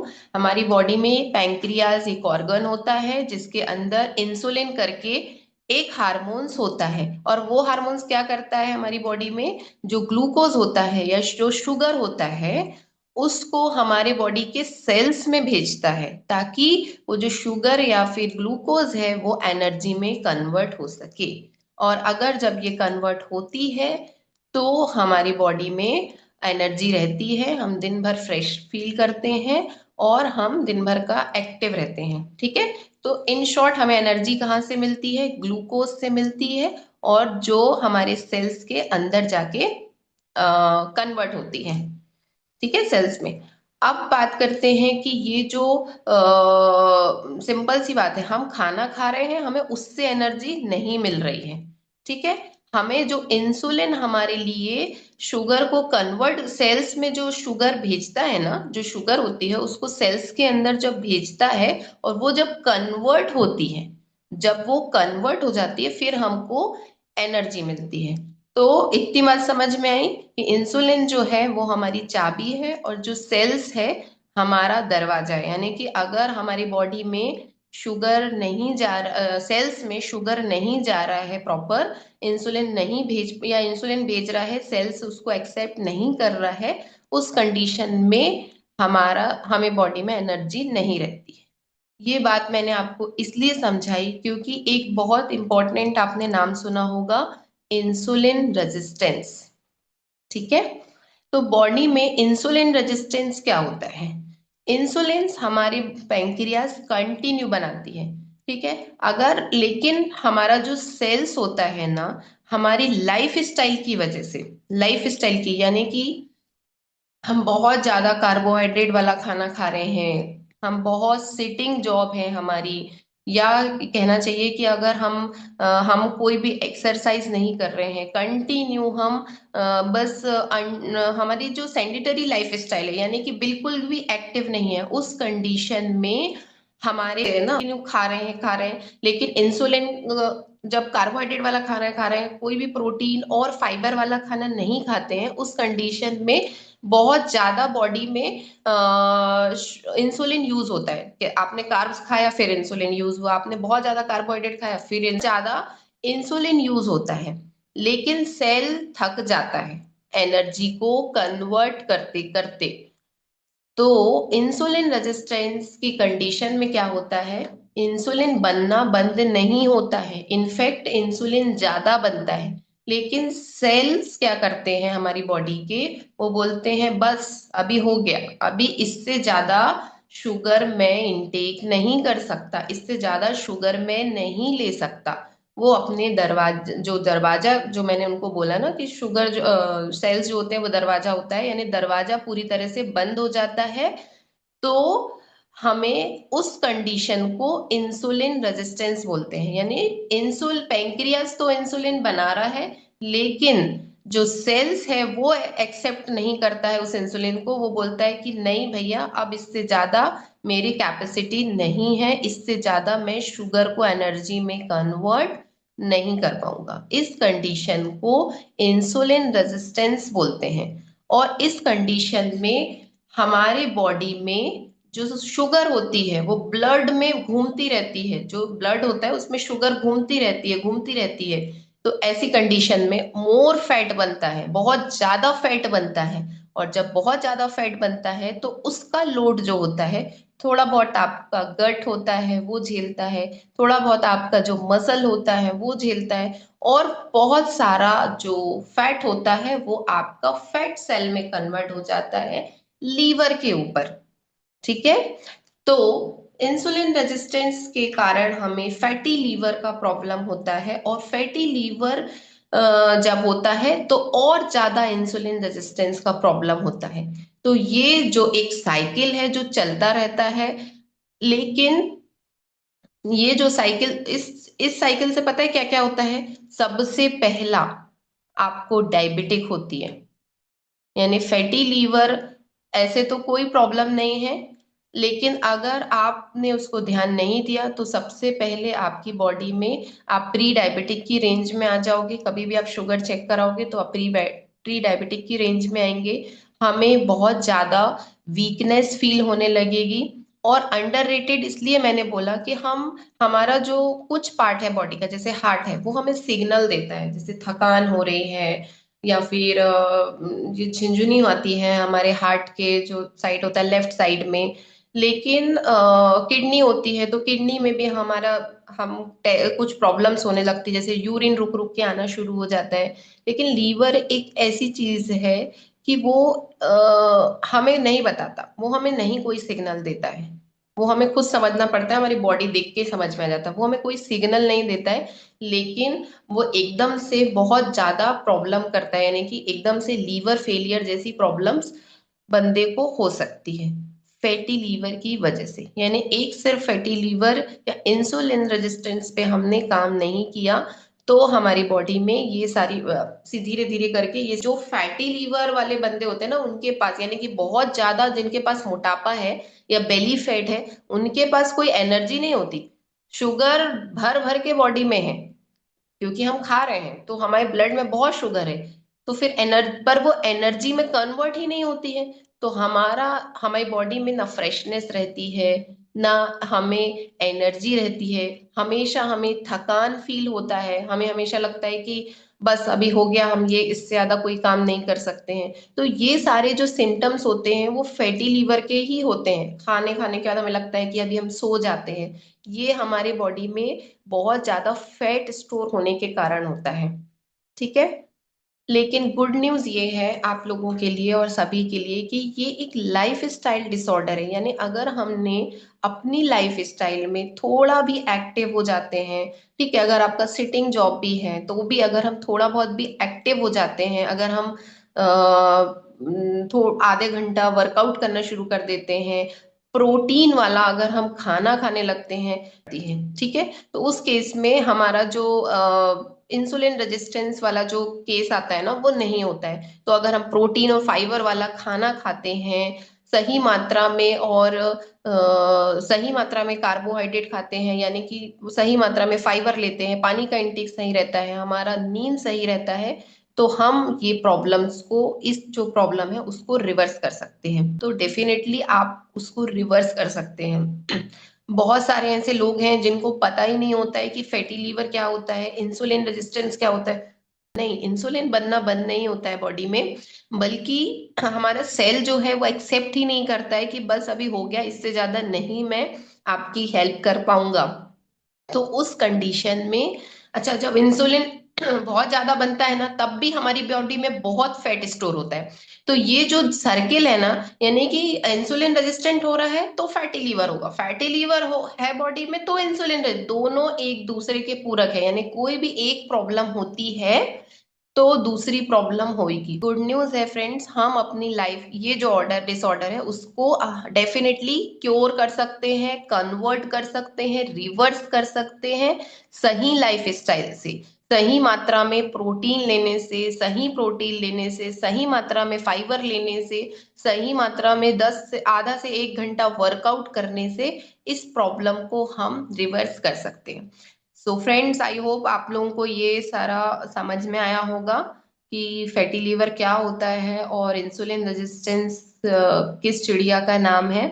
हूँ। हमारी बॉडी में पैंक्रियाज एक ऑर्गन होता है जिसके अंदर इंसुलिन करके एक हार्मोन्स होता है, और वो हार्मोन्स क्या करता है हमारी बॉडी में, जो ग्लूकोज होता है या जो शुगर होता है उसको हमारे बॉडी के सेल्स में भेजता है, ताकि वो जो शुगर या फिर ग्लूकोज है वो एनर्जी में कन्वर्ट हो सके। और अगर जब ये कन्वर्ट होती है तो हमारी बॉडी में एनर्जी रहती है, हम दिन भर फ्रेश फील करते हैं और हम दिन भर का एक्टिव रहते हैं। ठीक है, तो इन शॉर्ट हमें एनर्जी कहाँ से मिलती है, ग्लूकोज से मिलती है, और जो हमारे सेल्स के अंदर जाके कन्वर्ट होती है। ठीक है, सेल्स में। अब बात करते हैं कि ये जो सिंपल सी बात है, हम खाना खा रहे हैं, हमें उससे एनर्जी नहीं मिल रही है। ठीक है, हमें जो इंसुलिन हमारे लिए शुगर को कन्वर्ट, सेल्स में जो शुगर भेजता है ना, जो शुगर होती है उसको सेल्स के अंदर जब भेजता है, और वो जब कन्वर्ट होती है, जब वो कन्वर्ट हो जाती है फिर हमको एनर्जी मिलती है। तो इतनी बात समझ में आई कि इंसुलिन जो है वो हमारी चाबी है, और जो सेल्स है हमारा दरवाजा है। यानी कि अगर हमारी बॉडी में शुगर नहीं जा रहा, सेल्स में शुगर नहीं जा रहा है प्रॉपर, इंसुलिन नहीं भेज, या इंसुलिन भेज रहा है सेल्स उसको एक्सेप्ट नहीं कर रहा है, उस कंडीशन में हमें बॉडी में एनर्जी नहीं रहती है। ये बात मैंने आपको इसलिए समझाई क्योंकि एक बहुत इंपॉर्टेंट आपने नाम सुना होगा, इंसुलिन रेजिस्टेंस। ठीक है, तो बॉडी में इंसुलिन रेजिस्टेंस क्या होता है, इंसुलिन हमारी पैंक्रियाज कंटिन्यू बनाती है। ठीक है, अगर लेकिन हमारा जो सेल्स होता है ना, हमारी लाइफ स्टाइल की वजह से, लाइफ स्टाइल की यानी कि हम बहुत ज्यादा कार्बोहाइड्रेट वाला खाना खा रहे हैं, हम बहुत सिटिंग जॉब है हमारी, या कहना चाहिए कि अगर हम कोई भी एक्सरसाइज नहीं कर रहे हैं कंटिन्यू, हम बस हमारी जो सेंडेटरी लाइफ स्टाइल है यानी कि बिल्कुल भी एक्टिव नहीं है, उस कंडीशन में हमारे ना कंटिन्यू खा रहे हैं लेकिन इंसुलिन, जब कार्बोहाइड्रेट वाला खाना खा रहे हैं, कोई भी प्रोटीन और फाइबर वाला खाना नहीं खाते हैं, उस कंडीशन में बहुत ज्यादा बॉडी में इंसुलिन यूज होता है। कि आपने कार्ब्स खाया फिर इंसुलिन यूज हुआ, आपने बहुत ज्यादा कार्बोहाइड्रेट खाया फिर ज्यादा इंसुलिन यूज होता है, लेकिन सेल थक जाता है एनर्जी को कन्वर्ट करते करते। तो इंसुलिन रेजिस्टेंस की कंडीशन में क्या होता है, इंसुलिन बनना बंद नहीं होता है, इनफैक्ट इंसुलिन ज्यादा बनता है, लेकिन सेल्स क्या करते हैं हमारी बॉडी के, वो बोलते हैं बस अभी हो गया, अभी इससे ज्यादा शुगर मैं इंटेक नहीं कर सकता, इससे ज्यादा शुगर मैं नहीं ले सकता। वो अपने दरवाजा जो मैंने उनको बोला ना कि शुगर जो सेल्स जो होते हैं वो दरवाजा होता है, यानी दरवाजा पूरी तरह से बंद हो जाता है। तो हमें उस कंडीशन को इंसुलिन रेजिस्टेंस बोलते हैं, यानी पैंक्रियास तो इंसुलिन बना रहा है, लेकिन जो सेल्स है वो एक्सेप्ट नहीं करता है उस इंसुलिन को, वो बोलता है कि नहीं भैया अब इससे ज्यादा मेरी कैपेसिटी नहीं है, इससे ज्यादा मैं शुगर को एनर्जी में कन्वर्ट नहीं कर पाऊंगा। इस कंडीशन को इंसुलिन रेजिस्टेंस बोलते हैं। और इस कंडीशन में हमारे बॉडी में जो शुगर होती है वो ब्लड में घूमती रहती है, जो ब्लड होता है उसमें शुगर घूमती रहती है। तो ऐसी कंडीशन में मोर फैट बनता है, बहुत ज्यादा फैट बनता है, और जब बहुत ज्यादा फैट बनता है तो उसका लोड जो होता है, थोड़ा बहुत आपका गट होता है वो झेलता है, थोड़ा बहुत आपका जो मसल होता है वो झेलता है, और बहुत सारा जो फैट होता है वो आपका फैट सेल में कन्वर्ट हो जाता है लीवर के ऊपर। ठीक है, तो इंसुलिन रेजिस्टेंस के कारण हमें फैटी लीवर का प्रॉब्लम होता है, और फैटी लीवर जब होता है तो और ज्यादा इंसुलिन रेजिस्टेंस का प्रॉब्लम होता है। तो ये जो एक साइकिल है जो चलता रहता है, लेकिन ये जो साइकिल, इस साइकिल से पता है क्या क्या होता है, सबसे पहला आपको डायबिटिक होती है, यानी फैटी लीवर ऐसे तो कोई प्रॉब्लम नहीं है, लेकिन अगर आपने उसको ध्यान नहीं दिया तो सबसे पहले आपकी बॉडी में आप प्री डायबिटिक की रेंज में आ जाओगे। कभी भी आप शुगर चेक कराओगे तो आप प्री प्री डायबिटिक की रेंज में आएंगे। हमें बहुत ज्यादा वीकनेस फील होने लगेगी। और अंडररेटेड इसलिए मैंने बोला कि हम हमारा जो कुछ पार्ट है बॉडी का, जैसे हार्ट है, वो हमें सिग्नल देता है, जैसे थकान हो रही है या फिर ये झिंझुनी आती है हमारे हार्ट के जो साइड होता है लेफ्ट साइड में। लेकिन किडनी होती है तो किडनी में भी हमारा हम कुछ प्रॉब्लम्स होने लगती है, जैसे यूरिन रुक रुक के आना शुरू हो जाता है। लेकिन लीवर एक ऐसी चीज है कि वो हमें नहीं बताता, वो हमें नहीं कोई सिग्नल देता है। वो हमें खुद समझना पड़ता है, हमारी बॉडी देख के समझ में आ जाता है, वो हमें कोई सिग्नल नहीं देता है। लेकिन वो एकदम से बहुत ज्यादा प्रॉब्लम करता है, यानी कि एकदम से लीवर फेलियर जैसी प्रॉब्लम्स बंदे को हो सकती है फैटी लीवर की वजह से। यानी एक सिर्फ फैटी लीवर या इंसुलिन रेजिस्टेंस पे हमने काम नहीं किया तो हमारी बॉडी में ये सारी धीरे धीरे करके ये जो फैटी लीवर वाले बंदे होते हैं ना, उनके पास यानी कि बहुत ज्यादा जिनके पास मोटापा है या बेली फैट है, उनके पास कोई एनर्जी नहीं होती। शुगर भर भर के बॉडी में है क्योंकि हम खा रहे हैं, तो हमारे ब्लड में बहुत शुगर है। तो फिर एनर्जी पर वो एनर्जी में कन्वर्ट ही नहीं होती है। तो हमारी बॉडी में ना फ्रेशनेस रहती है, ना हमें एनर्जी रहती है। हमेशा हमें थकान फील होता है, हमें हमेशा लगता है कि बस अभी हो गया, हम ये इससे ज्यादा कोई काम नहीं कर सकते हैं। तो ये सारे जो सिम्टम्स होते हैं वो फैटी लीवर के ही होते हैं। खाने खाने के बाद हमें लगता है कि अभी हम सो जाते हैं, ये हमारे बॉडी में बहुत ज्यादा फैट स्टोर होने के कारण होता है। ठीक है। लेकिन गुड न्यूज ये है आप लोगों के लिए और सभी के लिए कि ये एक लाइफ स्टाइल डिसऑर्डर है। यानी अगर हमने अपनी लाइफ स्टाइल में थोड़ा भी एक्टिव हो जाते हैं, ठीक है, अगर आपका सिटिंग जॉब भी है तो भी अगर हम थोड़ा बहुत भी एक्टिव हो जाते हैं, अगर हम आधे घंटा वर्कआउट करना शुरू कर देते हैं, प्रोटीन वाला अगर हम खाना खाने लगते हैं, ठीक है, तो उस केस में हमारा जो इंसुलिन रेजिस्टेंस वाला जो केस आता है ना, वो नहीं होता है। तो अगर हम प्रोटीन और फाइबर वाला खाना खाते हैं सही मात्रा में, और सही मात्रा में कार्बोहाइड्रेट खाते हैं, यानी कि सही मात्रा में फाइबर लेते हैं, पानी का इंटेक सही रहता है, हमारा नींद सही रहता है, तो हम ये प्रॉब्लम्स को, इस जो प्रॉब्लम है उसको रिवर्स कर सकते हैं। तो डेफिनेटली आप उसको रिवर्स कर सकते हैं। बहुत सारे ऐसे लोग हैं जिनको पता ही नहीं होता है कि फैटी लीवर क्या होता है, इंसुलिन रेजिस्टेंस क्या होता है। नहीं, इंसुलिन बनना बंद नहीं होता है बॉडी में, बल्कि हमारा सेल जो है वो एक्सेप्ट ही नहीं करता है कि बस अभी हो गया, इससे ज्यादा नहीं मैं आपकी हेल्प कर पाऊंगा। तो उस कंडीशन में, अच्छा, जब इंसुलिन बहुत ज्यादा बनता है ना, तब भी हमारी बॉडी में बहुत फैट स्टोर होता है। तो ये जो सर्किल है ना, यानी कि इंसुलिन रेजिस्टेंट हो रहा है तो फैटी लीवर होगा, फैटी लीवर हो है बॉडी में तो इंसुलिन, दोनों एक दूसरे के पूरक है। यानी कोई भी एक प्रॉब्लम होती है तो दूसरी प्रॉब्लम होगी। गुड न्यूज है फ्रेंड्स, हम अपनी लाइफ ये जो ऑर्डर डिसऑर्डर है उसको डेफिनेटली क्योर कर सकते हैं, कन्वर्ट कर सकते हैं, रिवर्स कर सकते हैं सही लाइफ स्टाइल से। सही मात्रा में प्रोटीन लेने से, सही प्रोटीन लेने से, सही मात्रा में फाइबर लेने से, सही मात्रा में 10 से आधा से 1 घंटा वर्कआउट करने से इस प्रॉब्लम को हम रिवर्स कर सकते हैं। सो फ्रेंड्स, आई होप आप लोगों को ये सारा समझ में आया होगा कि फैटी लीवर क्या होता है और इंसुलिन रेजिस्टेंस किस चिड़िया का नाम है।